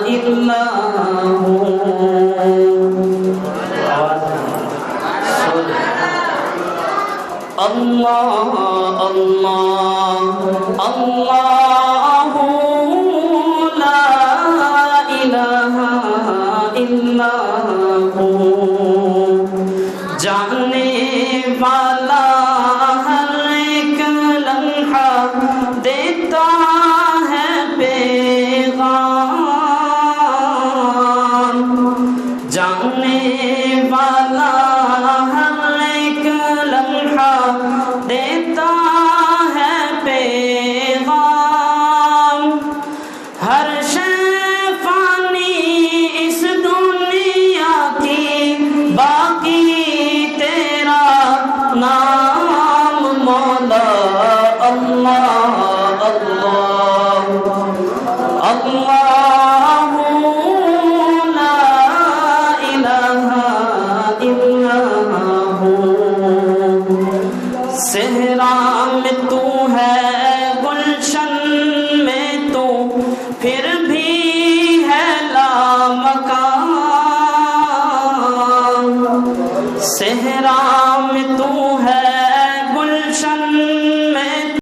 إلا هو الله الله الله لا إله إلا هو جانے والا ہر ایک لمحہ دیتا ہے پیغام جانے والا ہر ایک لمحہ دیتا ہے پیغام ہر شے فانی اس دنیا کی باقی تیرا نام مولا اللہ اللہ اللہ